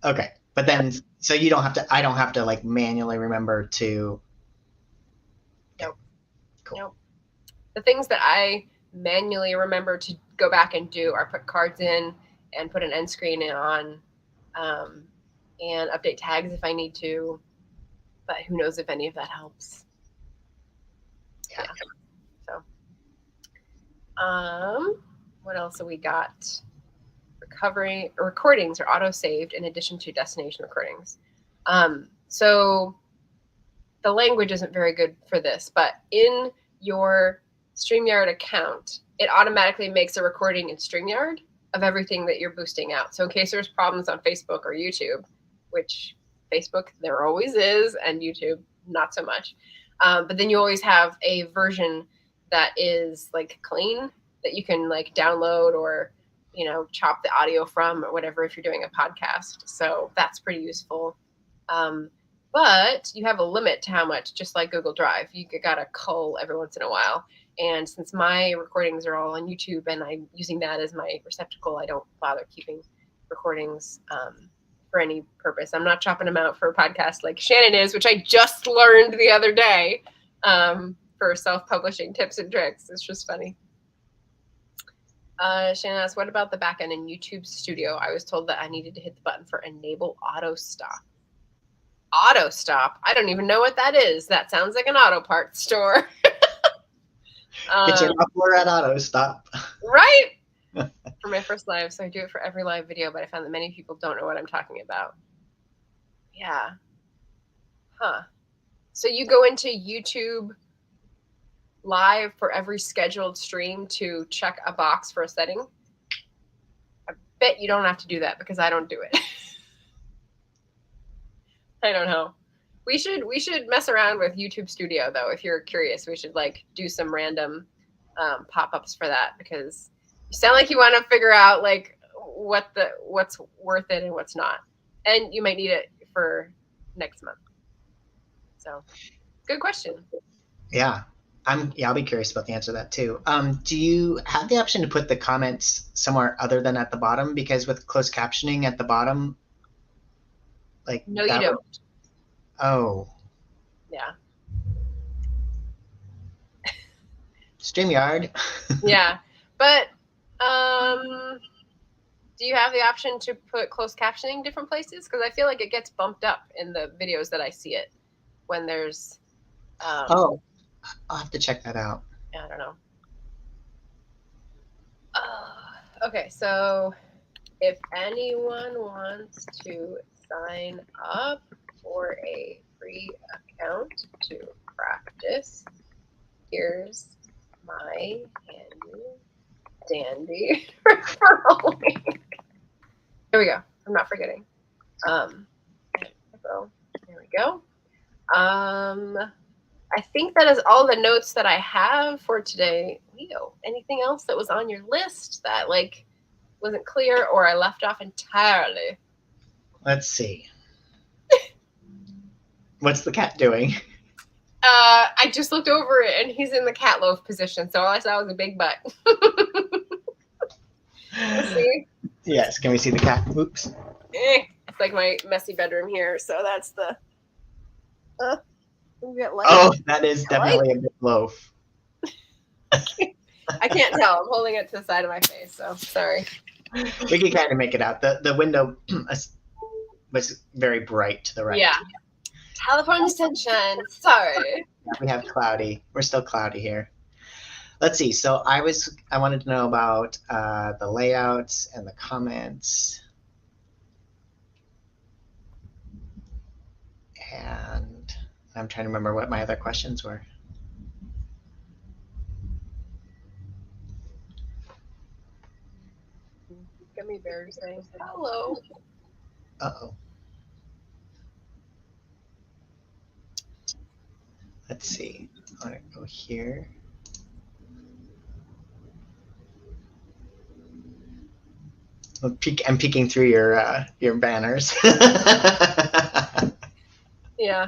Okay. But then, so you don't have to, I don't have to like manually remember to. Nope. Cool. Nope. The things that I manually remember to go back and do are put cards in and put an end screen on and update tags if I need to. But who knows if any of that helps. Yeah. So, what else have we got? Recordings are auto-saved in addition to destination recordings. So the language isn't very good for this, but in your StreamYard account, it automatically makes a recording in StreamYard of everything that you're boosting out. So in case there's problems on Facebook or YouTube, which Facebook there always is, and YouTube not so much, but then you always have a version that is like clean that you can like download or chop the audio from or whatever if you're doing a podcast. So that's pretty useful. But you have a limit to how much, just like Google Drive. You gotta cull every once in a while. And since my recordings are all on YouTube and I'm using that as my receptacle, I don't bother keeping recordings for any purpose. I'm not chopping them out for a podcast like Shannon is, which I just learned the other day for self-publishing tips and tricks. It's just funny. Shannon asks, what about the backend in YouTube Studio? I was told that I needed to hit the button for enable auto stop. Auto stop? I don't even know what that is. That sounds like an auto parts store. Get your muffler at auto stop. Right? For my first live, so I do it for every live video, but I found that many people don't know what I'm talking about. Yeah. Huh. So you go into YouTube Live for every scheduled stream to check a box for a setting? I bet you don't have to do that because I don't do it. I don't know. We should mess around with YouTube Studio though. If you're curious, we should like do some random pop-ups for that because you sound like you want to figure out like what's worth it and what's not, and you might need it for next month. So, good question. Yeah. I'll be curious about the answer to that too. Do you have the option to put the comments somewhere other than at the bottom? Because with closed captioning at the bottom, like no, you don't. Oh. Yeah. StreamYard. Yeah, but do you have the option to put closed captioning different places? Because I feel like it gets bumped up in the videos that I see it when there's. Oh. I'll have to check that out. I don't know. Okay, so if anyone wants to sign up for a free account to practice, here's my dandy referral link. Here we go. I'm not forgetting. So there we go. I think that is all the notes that I have for today. Leo, anything else that was on your list that like wasn't clear or I left off entirely? Let's see. What's the cat doing? I just looked over it and he's in the cat loaf position, so all I saw was a big butt. See? Yes, can we see the cat? Oops. It's like my messy bedroom here, so that's the. Oh, that is definitely a big loaf. I can't tell. I'm holding it to the side of my face, so sorry. We can kind of make it out. The window was very bright to the right. Yeah. California sunshine. Sorry. Yeah, we have cloudy. We're still cloudy here. Let's see. So I wanted to know about the layouts and the comments. And I'm trying to remember what my other questions were. Gummy bear saying hello. Uh-oh. Let's see. I want to go here. I'm peeking through your banners. Yeah.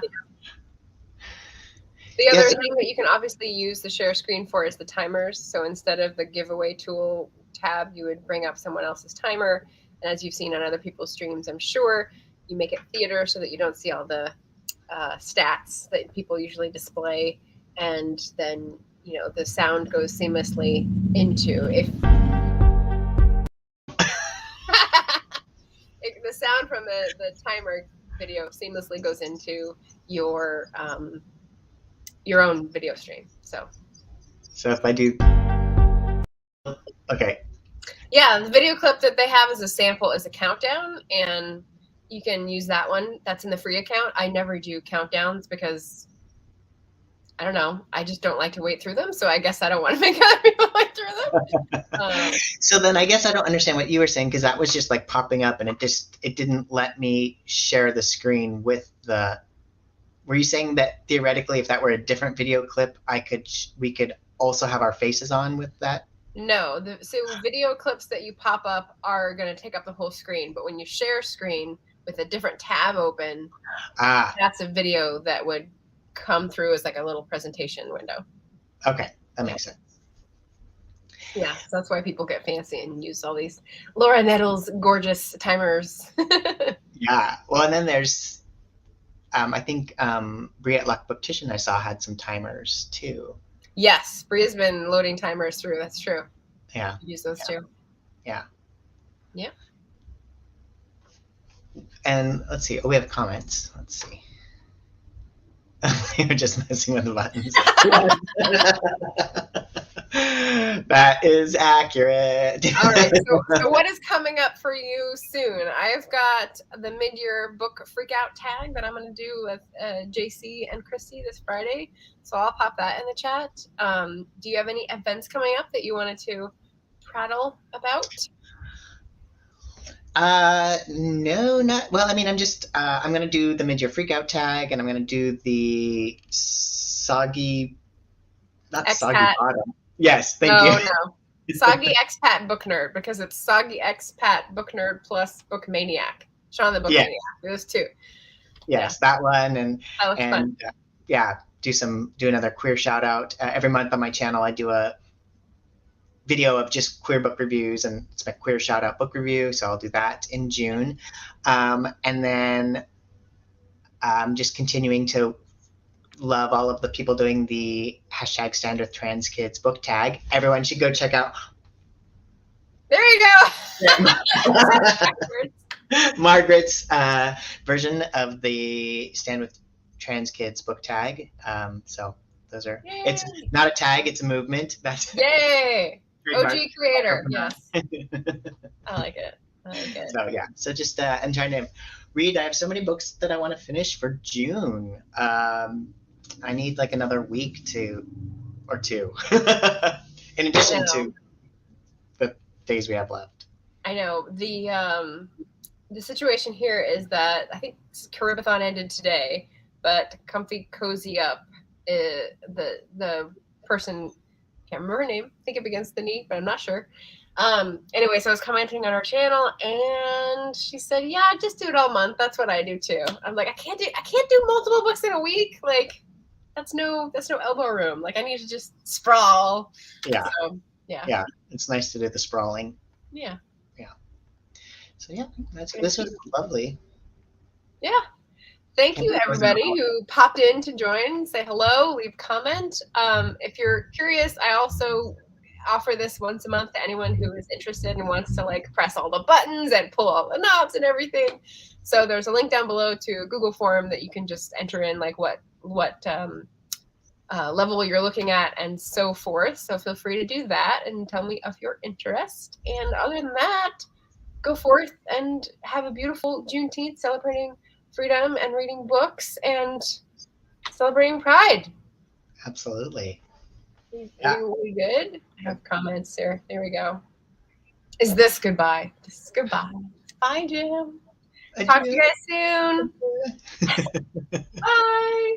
The other thing that you can obviously use the share screen for is the timers. So instead of the giveaway tool tab, you would bring up someone else's timer. And as you've seen on other people's streams, I'm sure, you make it theater so that you don't see all the stats that people usually display. And then, you know, the sound goes seamlessly into the sound from the timer video seamlessly goes into your own video stream. So if I do, okay. Yeah, the video clip that they have as a sample is a countdown, and you can use that one. That's in the free account. I never do countdowns because I don't know. I just don't like to wait through them. So I guess I don't want to make other people wait through them. So then I guess I don't understand what you were saying, because that was just like popping up and it didn't let me share the screen with the. Were you saying that theoretically, if that were a different video clip, we could also have our faces on with that? No, so video clips that you pop up are going to take up the whole screen, but when you share screen with a different tab open, that's a video that would come through as like a little presentation window. Okay, that makes sense. Yeah, so that's why people get fancy and use all these Laura Nettles gorgeous timers. Yeah, well, and then there's, I think Briette Luck Booktician I saw had some timers too. Yes, Bria's been loading timers through. That's true. Yeah. Use those too. Yeah. Yeah. And let's see. Oh, we have comments. Let's see. You're just messing with the buttons. That is accurate. All right. So what is coming up for you soon? I've got the mid-year book freakout tag that I'm going to do with JC and Christy this Friday. So I'll pop that in the chat. Do you have any events coming up that you wanted to prattle about? No, not well. I mean, I'm just I'm gonna do the mid-year freakout tag, and I'm gonna do the soggy, not expat. Soggy Bottom. Yes, thank you. No, Soggy Expat Book Nerd, because it's Soggy Expat Book Nerd plus Book Maniac. Sean the Book Maniac. Those two. Yes, that one, and fun. Yeah, do another queer shout out every month on my channel. I do a video of just queer book reviews, and it's my queer shout out book review, so I'll do that in June. And then I'm just continuing to love all of the people doing the hashtag Stand With Trans Kids book tag. Everyone should go check out. There you go. Margaret's version of the Stand With Trans Kids book tag. So those are, Yay. It's not a tag, it's a movement. That's Yay. OG creator. Yes. I like it. So yeah, so just I'm trying to read. I have so many books that I want to finish for June. I need like another week or two, in addition to the days we have left. I know. The situation here is that I think Caribathon ended today, but Comfy Cozy Up, the person, can't remember her name, I think it begins with the knee, but I'm not sure. Anyway, so I was commenting on our channel, and she said, yeah, just do it all month. That's what I do too. I'm like, I can't do multiple books in a week. Like, that's no elbow room. Like, I need to just sprawl. Yeah. So, yeah. Yeah. It's nice to do the sprawling. Yeah. Yeah. So yeah, this was lovely. Yeah. Thank you, everybody who popped in to join, say hello, leave a comment. If you're curious, I also offer this once a month to anyone who is interested and wants to like press all the buttons and pull all the knobs and everything. So there's a link down below to a Google form that you can just enter in like what level you're looking at and so forth. So feel free to do that and tell me of your interest. And other than that, go forth and have a beautiful Juneteenth celebrating freedom and reading books and celebrating Pride. Absolutely. Are we good? I have comments there. There we go. Is this goodbye? This is goodbye. Bye, Jim. Talk to you guys soon. Bye.